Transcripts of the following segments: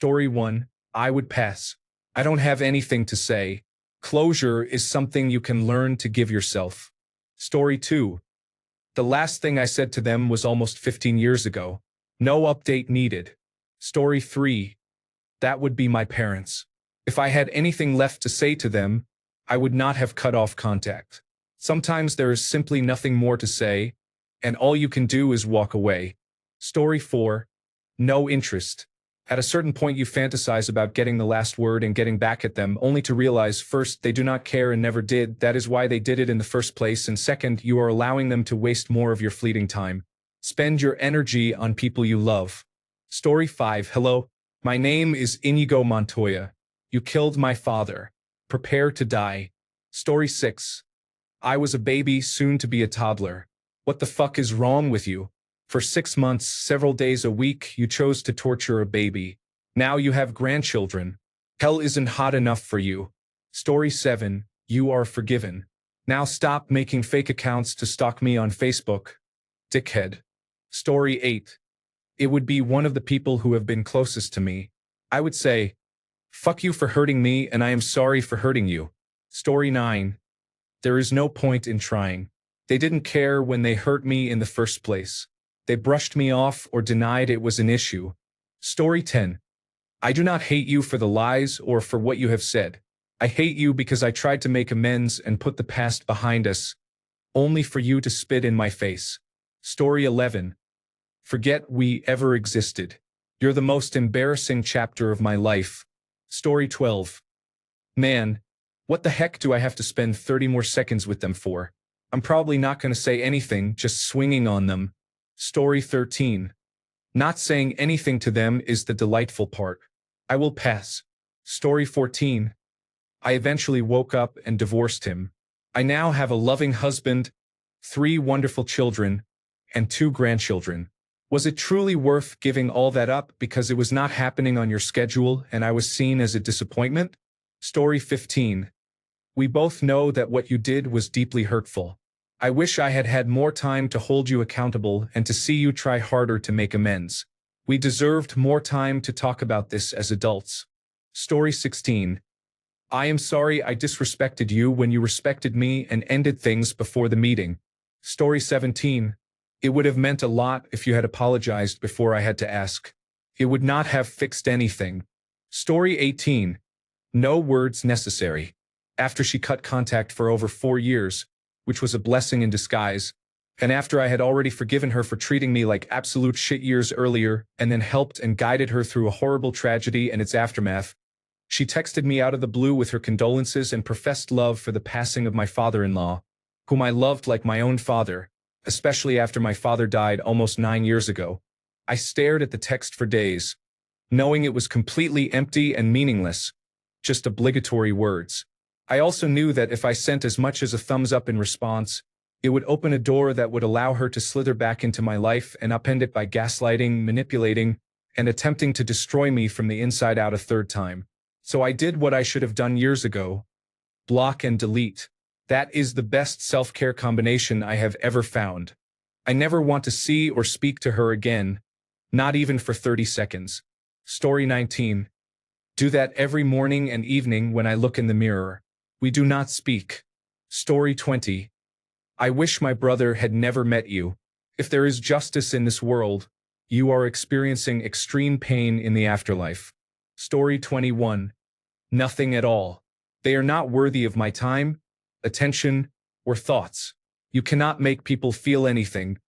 Story 1, I would pass. I don't have anything to say. Closure is something you can learn to give yourself. Story 2, the last thing I said to them was almost 15 years ago. No update needed. Story 3, that would be my parents. If I had anything left to say to them, I would not have cut off contact. Sometimes there is simply nothing more to say, and all you can do is walk away. Story 4, no interest. At a certain point you fantasize about getting the last word and getting back at them, only to realize first, they do not care and never did, that is why they did it in the first place, and second, you are allowing them to waste more of your fleeting time. Spend your energy on people you love. Story 5, hello, my name is Inigo Montoya. You killed my father. Prepare to die. Story 6, I was a baby, soon to be a toddler. What the fuck is wrong with you? For 6 months, several days a week, you chose to torture a baby. Now you have grandchildren. Hell isn't hot enough for you. Story 7, you are forgiven. Now stop making fake accounts to stalk me on Facebook. Dickhead. Story 8, it would be one of the people who have been closest to me. I would say, fuck you for hurting me and I am sorry for hurting you. Story 9, there is no point in trying. They didn't care when they hurt me in the first place. They brushed me off or denied it was an issue. Story 10, I do not hate you for the lies or for what you have said. I hate you because I tried to make amends and put the past behind us, only for you to spit in my face. Story 11, forget we ever existed. You're the most embarrassing chapter of my life. Story 12, man, what the heck do I have to spend 30 more seconds with them for? I'm probably not going to say anything, just swinging on them. Story 13, not saying anything to them is the delightful part. I will pass. Story 14, I eventually woke up and divorced him. I now have a loving husband, 3 wonderful children, and 2 grandchildren. Was it truly worth giving all that up because it was not happening on your schedule and I was seen as a disappointment? Story 15, we both know that what you did was deeply hurtful. I wish I had had more time to hold you accountable and to see you try harder to make amends. We deserved more time to talk about this as adults. Story 16, I am sorry I disrespected you when you respected me and ended things before the meeting. Story 17, it would have meant a lot if you had apologized before I had to ask. It would not have fixed anything. Story 18, no words necessary. After she cut contact for over 4 years, which was a blessing in disguise, and after I had already forgiven her for treating me like absolute shit years earlier and then helped and guided her through a horrible tragedy and its aftermath, she texted me out of the blue with her condolences and professed love for the passing of my father-in-law, whom I loved like my own father, especially after my father died almost 9 years ago. I stared at the text for days, knowing it was completely empty and meaningless, just obligatory words. I also knew that if I sent as much as a thumbs up in response, it would open a door that would allow her to slither back into my life and upend it by gaslighting, manipulating, and attempting to destroy me from the inside out a third time. So I did what I should have done years ago: block and delete. That is the best self-care combination I have ever found. I never want to see or speak to her again, not even for 30 seconds. Story 19, do that every morning and evening when I look in the mirror. We do not speak. Story 20, I wish my brother had never met you. If there is justice in this world, you are experiencing extreme pain in the afterlife. Story 21, nothing at all. They are not worthy of my time, attention, or thoughts. You cannot make people feel anything.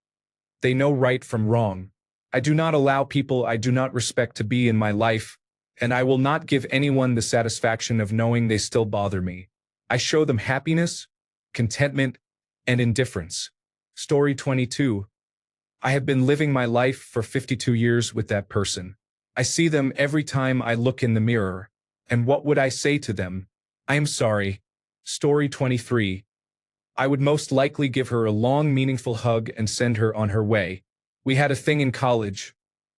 They know right from wrong. I do not allow people I do not respect to be in my life, and I will not give anyone the satisfaction of knowing they still bother me. I show them happiness, contentment, and indifference. Story 22, I have been living my life for 52 years with that person. I see them every time I look in the mirror, and what would I say to them? I am sorry. Story 23, I would most likely give her a long, meaningful hug and send her on her way. We had a thing in college,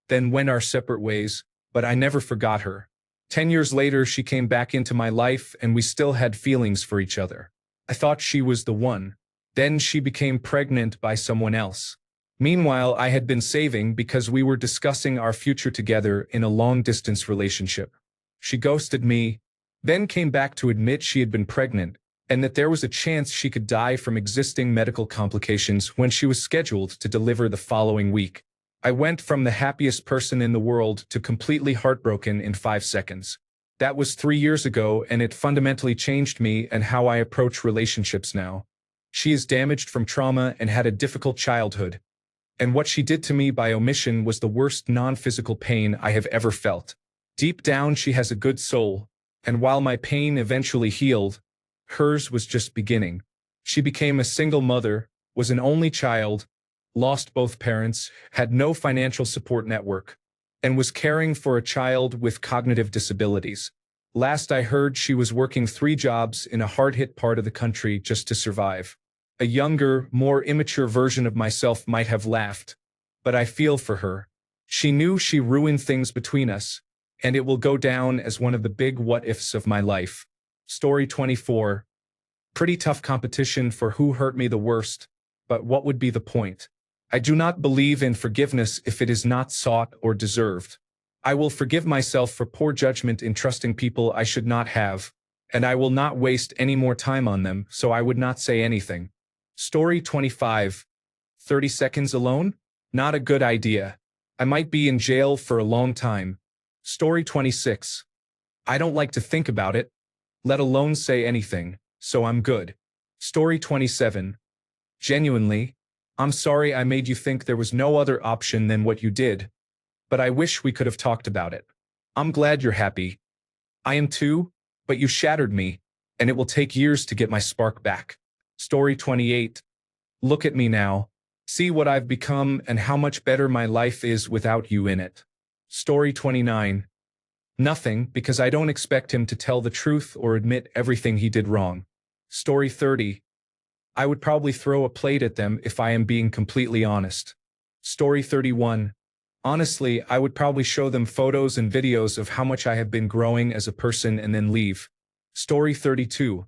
then went our separate ways, but I never forgot her. 10 years later, she came back into my life and we still had feelings for each other. I thought she was the one. Then she became pregnant by someone else. Meanwhile, I had been saving because we were discussing our future together in a long-distance relationship. She ghosted me, then came back to admit she had been pregnant and that there was a chance she could die from existing medical complications when she was scheduled to deliver the following week. I went from the happiest person in the world to completely heartbroken in 5 seconds. That was 3 years ago, and it fundamentally changed me and how I approach relationships now. She is damaged from trauma and had a difficult childhood. And what she did to me by omission was the worst non-physical pain I have ever felt. Deep down, she has a good soul, and while my pain eventually healed, hers was just beginning. She became a single mother, was an only child, lost both parents, had no financial support network, and was caring for a child with cognitive disabilities. Last I heard, she was working 3 jobs in a hard-hit part of the country just to survive. A younger, more immature version of myself might have laughed, but I feel for her. She knew she ruined things between us, and it will go down as one of the big what-ifs of my life. Story 24. Pretty tough competition for who hurt me the worst, but what would be the point? I do not believe in forgiveness if it is not sought or deserved. I will forgive myself for poor judgment in trusting people I should not have, and I will not waste any more time on them, so I would not say anything. Story 25. 30 seconds alone? Not a good idea. I might be in jail for a long time. Story 26. I don't like to think about it, let alone say anything, so I'm good. Story 27. Genuinely, I'm sorry I made you think there was no other option than what you did, but I wish we could have talked about it. I'm glad you're happy. I am too, but you shattered me, and it will take years to get my spark back. Story 28. Look at me now. See what I've become and how much better my life is without you in it. Story 29. Nothing, because I don't expect him to tell the truth or admit everything he did wrong. Story 30. I would probably throw a plate at them if I am being completely honest. Story 31. Honestly, I would probably show them photos and videos of how much I have been growing as a person and then leave. Story 32.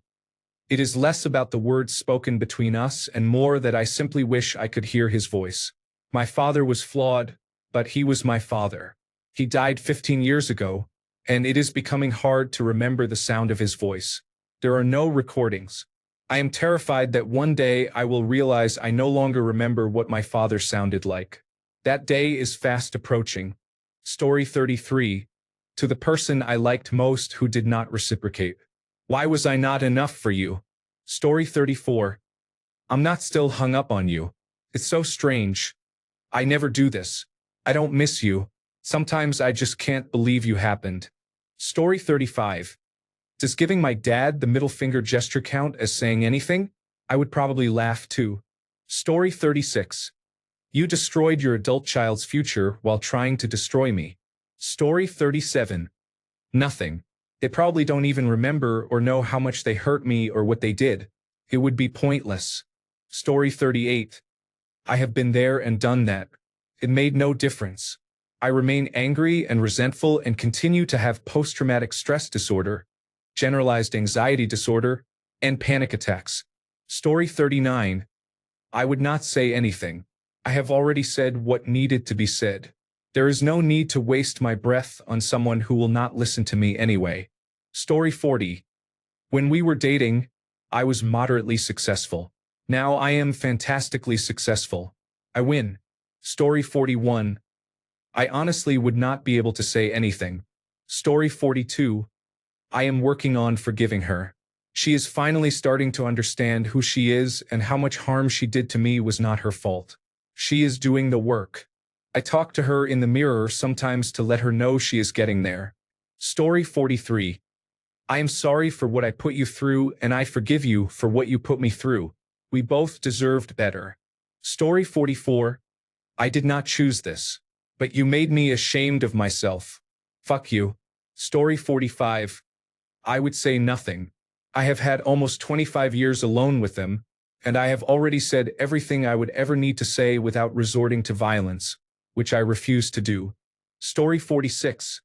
It is less about the words spoken between us and more that I simply wish I could hear his voice. My father was flawed, but he was my father. He died 15 years ago, and it is becoming hard to remember the sound of his voice. There are no recordings. I am terrified that one day I will realize I no longer remember what my father sounded like. That day is fast approaching. Story 33. To the person I liked most who did not reciprocate. Why was I not enough for you? Story 34. I'm not still hung up on you. It's so strange. I never do this. I don't miss you. Sometimes I just can't believe you happened. Story 35. Does giving my dad the middle finger gesture count as saying anything? I would probably laugh too. Story 36. You destroyed your adult child's future while trying to destroy me. Story 37. Nothing. They probably don't even remember or know how much they hurt me or what they did. It would be pointless. Story 38. I have been there and done that. It made no difference. I remain angry and resentful and continue to have post-traumatic stress disorder, generalized anxiety disorder, and panic attacks. Story 39. I would not say anything. I have already said what needed to be said. There is no need to waste my breath on someone who will not listen to me anyway. Story 40. When we were dating, I was moderately successful. Now I am fantastically successful. I win. Story 41. I honestly would not be able to say anything. Story 42. I am working on forgiving her. She is finally starting to understand who she is and how much harm she did to me was not her fault. She is doing the work. I talk to her in the mirror sometimes to let her know she is getting there. Story 43. I am sorry for what I put you through and I forgive you for what you put me through. We both deserved better. Story 44. I did not choose this, but you made me ashamed of myself. Fuck you. Story 45. I would say nothing. I have had almost 25 years alone with them, and I have already said everything I would ever need to say without resorting to violence, which I refuse to do. Story 46.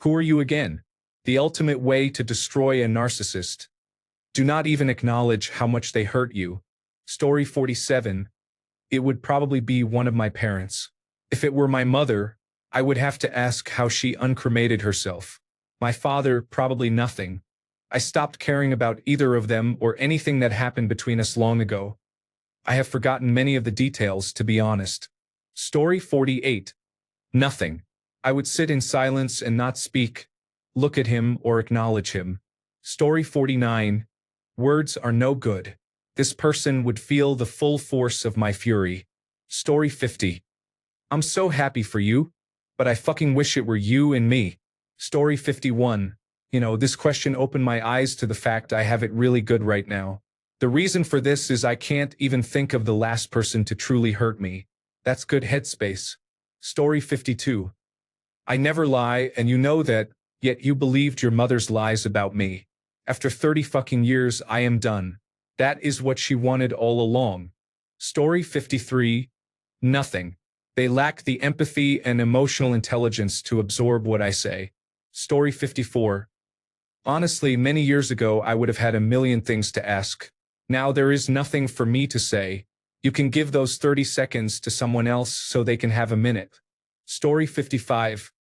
Who are you again? The ultimate way to destroy a narcissist. Do not even acknowledge how much they hurt you. Story 47. it would probably be one of my parents. If it were my mother, I would have to ask how she uncremated herself. My father, probably nothing. I stopped caring about either of them or anything that happened between us long ago. I have forgotten many of the details, to be honest. Story 48. Nothing. I would sit in silence and not speak, look at him or acknowledge him. Story 49. Words are no good. This person would feel the full force of my fury. Story 50. I'm so happy for you, but I fucking wish it were you and me. Story 51. This question opened my eyes to the fact I have it really good right now. The reason for this is I can't even think of the last person to truly hurt me. That's good headspace. Story 52. I never lie, and you know that, yet you believed your mother's lies about me. After 30 fucking years, I am done. That is what she wanted all along. Story 53. Nothing. They lack the empathy and emotional intelligence to absorb what I say. Story 54. Honestly, many years ago, I would have had a million things to ask. Now there is nothing for me to say. You can give those 30 seconds to someone else so they can have a minute. Story 55.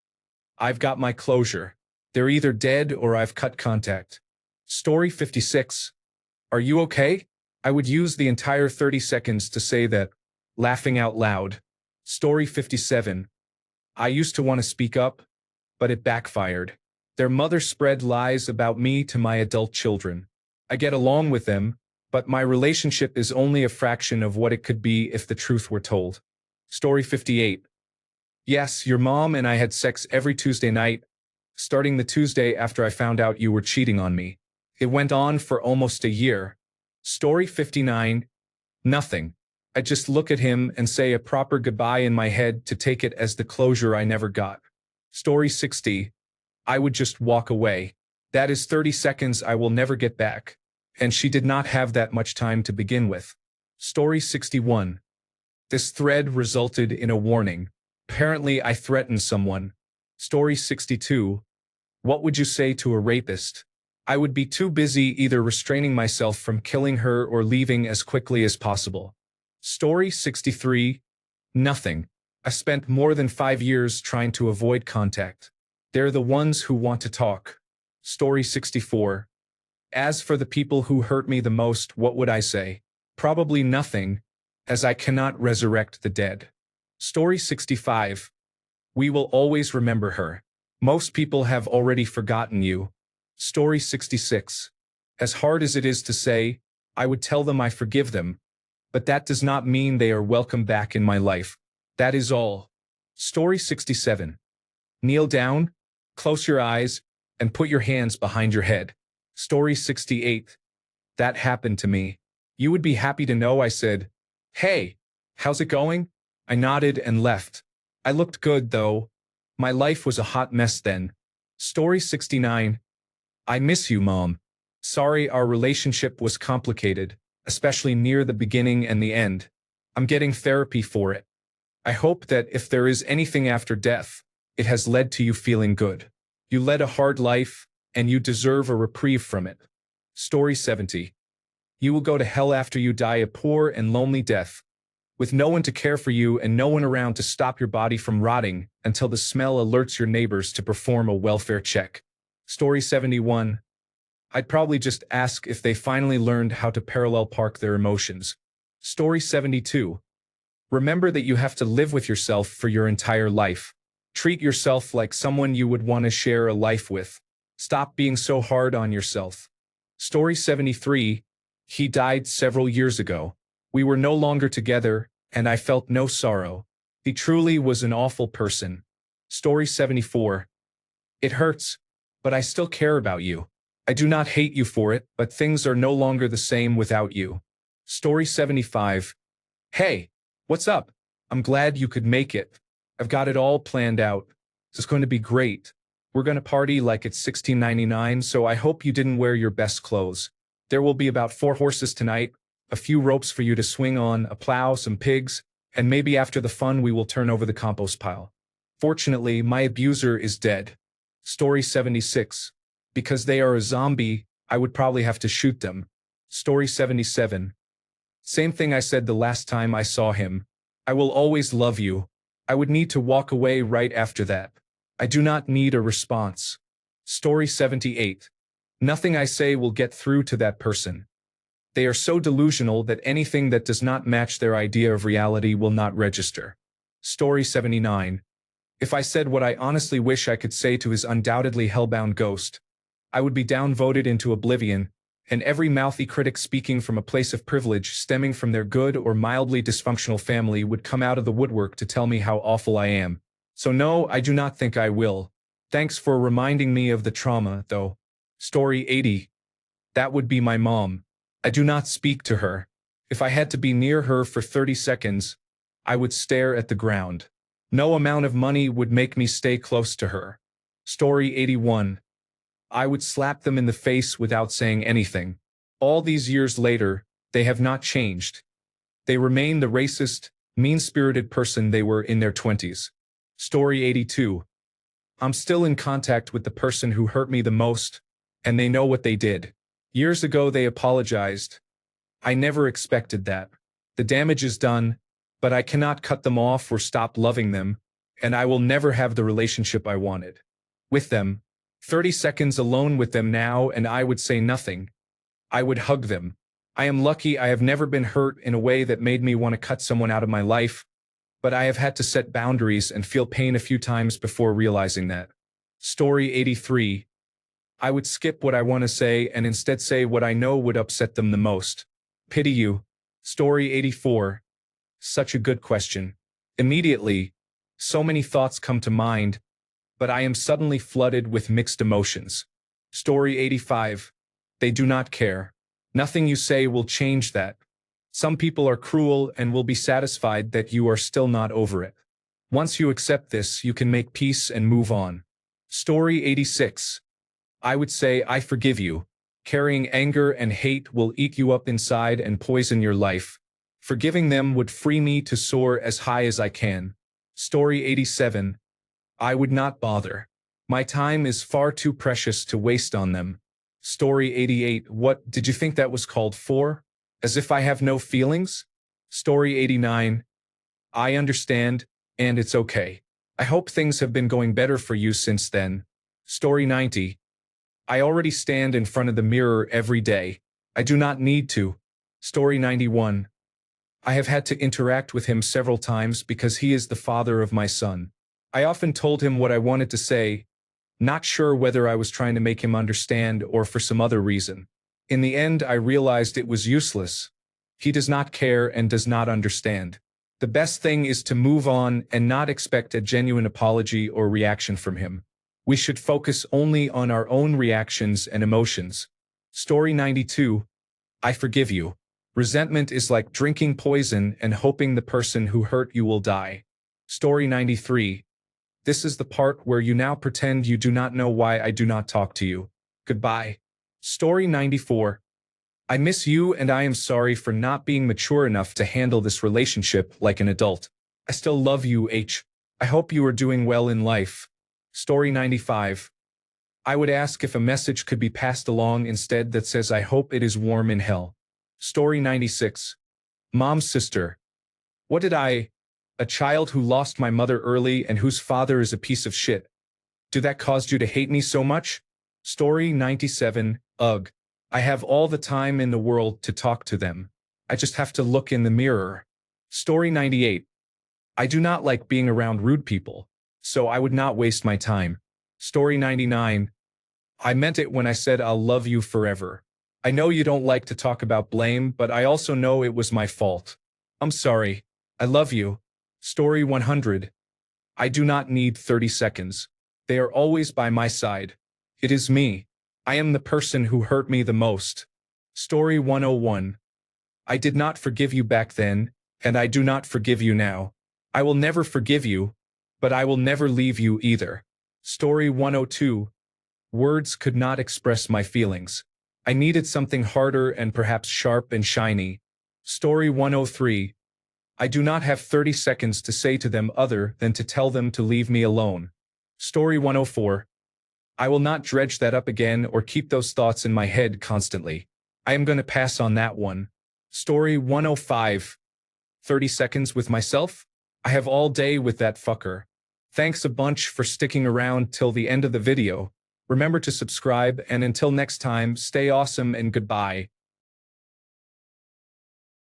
I've got my closure. They're either dead or I've cut contact. Story 56. Are you okay? I would use the entire 30 seconds to say that, laughing out loud. Story 57. I used to want to speak up, but it backfired. Their mother spread lies about me to my adult children. I get along with them, but my relationship is only a fraction of what it could be if the truth were told. Story 58. Yes, your mom and I had sex every Tuesday night, starting the Tuesday after I found out you were cheating on me. It went on for almost a year. Story 59. Nothing. I just look at him and say a proper goodbye in my head to take it as the closure I never got. Story 60. I would just walk away. That is 30 seconds I will never get back. And she did not have that much time to begin with. Story 61. This thread resulted in a warning. Apparently I threatened someone. Story 62. What would you say to a rapist? I would be too busy either restraining myself from killing her or leaving as quickly as possible. Story 63. Nothing. I spent more than 5 years trying to avoid contact. They're the ones who want to talk. Story 64. As for the people who hurt me the most, what would I say? Probably nothing, as I cannot resurrect the dead. Story 65. We will always remember her. Most people have already forgotten you. Story 66. As hard as it is to say, I would tell them I forgive them, but that does not mean they are welcome back in my life. That is all. Story 67. Kneel down, close your eyes, and put your hands behind your head. Story 68. That happened to me. You would be happy to know I said, "Hey, how's it going?" I nodded and left. I looked good, though. My life was a hot mess then. Story 69. I miss you, Mom. Sorry our relationship was complicated, especially near the beginning and the end. I'm getting therapy for it. I hope that if there is anything after death, it has led to you feeling good. You led a hard life, and you deserve a reprieve from it. Story 70. You will go to hell after you die a poor and lonely death, with no one to care for you and no one around to stop your body from rotting until the smell alerts your neighbors to perform a welfare check. Story 71. I'd probably just ask if they finally learned how to parallel park their emotions. Story 72. Remember that you have to live with yourself for your entire life. Treat yourself like someone you would want to share a life with. Stop being so hard on yourself. Story 73. He died several years ago. We were no longer together, and I felt no sorrow. He truly was an awful person. Story 74. It hurts, but I still care about you. I do not hate you for it, but things are no longer the same without you. Story 75. Hey, what's up? I'm glad you could make it. I've got it all planned out. This is going to be great. We're going to party like it's 1699, so I hope you didn't wear your best clothes. There will be about 4 horses tonight, a few ropes for you to swing on, a plow, some pigs, and maybe after the fun we will turn over the compost pile. Fortunately, my abuser is dead. Story 76. Because they are a zombie, I would probably have to shoot them. Story 77. Same thing I said the last time I saw him. I will always love you. I would need to walk away right after that. I do not need a response. Story 78. Nothing I say will get through to that person. They are so delusional that anything that does not match their idea of reality will not register. Story 79. If I said what I honestly wish I could say to his undoubtedly hellbound ghost, I would be downvoted into oblivion, and every mouthy critic speaking from a place of privilege stemming from their good or mildly dysfunctional family would come out of the woodwork to tell me how awful I am. So no, I do not think I will. Thanks for reminding me of the trauma, though. Story 80. That would be my mom. I do not speak to her. If I had to be near her for 30 seconds, I would stare at the ground. No amount of money would make me stay close to her. Story 81. I would slap them in the face without saying anything. All these years later, they have not changed. They remain the racist, mean-spirited person they were in their 20s. Story 82. I'm still in contact with the person who hurt me the most, and they know what they did. Years ago they apologized. I never expected that. The damage is done, but I cannot cut them off or stop loving them, and I will never have the relationship I wanted. With them, 30 seconds alone with them now and I would say nothing. I would hug them. I am lucky I have never been hurt in a way that made me want to cut someone out of my life, but I have had to set boundaries and feel pain a few times before realizing that. Story 83. I would skip what I want to say and instead say what I know would upset them the most. Pity you. Story 84. Such a good question. Immediately, so many thoughts come to mind, but I am suddenly flooded with mixed emotions. Story 85. They do not care. Nothing you say will change that. Some people are cruel and will be satisfied that you are still not over it. Once you accept this, you can make peace and move on. Story 86. I would say I forgive you. Carrying anger and hate will eat you up inside and poison your life. Forgiving them would free me to soar as high as I can. Story 87. I would not bother. My time is far too precious to waste on them. Story 88. What did you think that was called for? As if I have no feelings? Story 89. I understand, and it's okay. I hope things have been going better for you since then. Story 90. I already stand in front of the mirror every day. I do not need to. Story 91. I have had to interact with him several times because he is the father of my son. I often told him what I wanted to say, not sure whether I was trying to make him understand or for some other reason. In the end, I realized it was useless. He does not care and does not understand. The best thing is to move on and not expect a genuine apology or reaction from him. We should focus only on our own reactions and emotions. Story 92. I forgive you. Resentment is like drinking poison and hoping the person who hurt you will die. Story 93. This is the part where you now pretend you do not know why I do not talk to you. Goodbye. Story 94. I miss you and I am sorry for not being mature enough to handle this relationship like an adult. I still love you, H. I hope you are doing well in life. Story 95. I would ask if a message could be passed along instead that says I hope it is warm in hell. Story 96. Mom's sister. What did a child who lost my mother early and whose father is a piece of shit. Do that caused you to hate me so much? Story 97. Ugh. I have all the time in the world to talk to them. I just have to look in the mirror. Story 98. I do not like being around rude people, so I would not waste my time. Story 99. I meant it when I said I'll love you forever. I know you don't like to talk about blame, but I also know it was my fault. I'm sorry. I love you. Story 100. I do not need 30 seconds. They are always by my side. It is me. I am the person who hurt me the most. Story 101. I did not forgive you back then, and I do not forgive you now. I will never forgive you, but I will never leave you either. Story 102. Words could not express my feelings. I needed something harder and perhaps sharp and shiny. Story 103. I do not have 30 seconds to say to them other than to tell them to leave me alone. Story 104. I will not dredge that up again or keep those thoughts in my head constantly. I am going to pass on that one. Story 105. 30 seconds with myself? I have all day with that fucker. Thanks a bunch for sticking around till the end of the video. Remember to subscribe, and until next time, stay awesome and goodbye.